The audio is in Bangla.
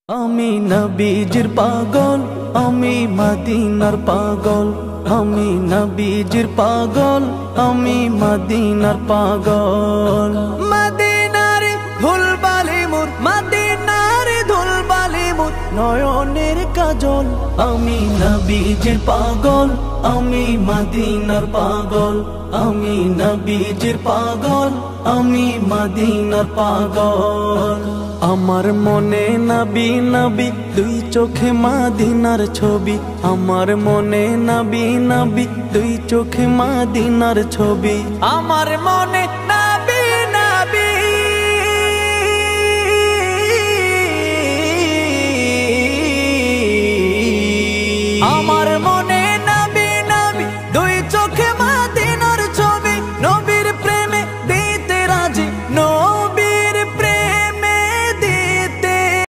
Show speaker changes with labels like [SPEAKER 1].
[SPEAKER 1] আমি নবীজির পাগল, আমি মদিনার পাগল। আমি নবীজির পাগল, আমি মদিনার পাগল। মদিনার ধুলবালি মোর, মদিনার ধুলবালি মোর নয়নের কাজল। আমি নবীজির পাগল, আমি মদিনার পাগল। আমি নবীজির পাগল, আমি মদিনার পাগল। আমার মনে নবী নবী দুই চোখে মদিনার ছবি। আমার মনে নবী নবী দুই চোখে মদিনার ছবি। আমার মনে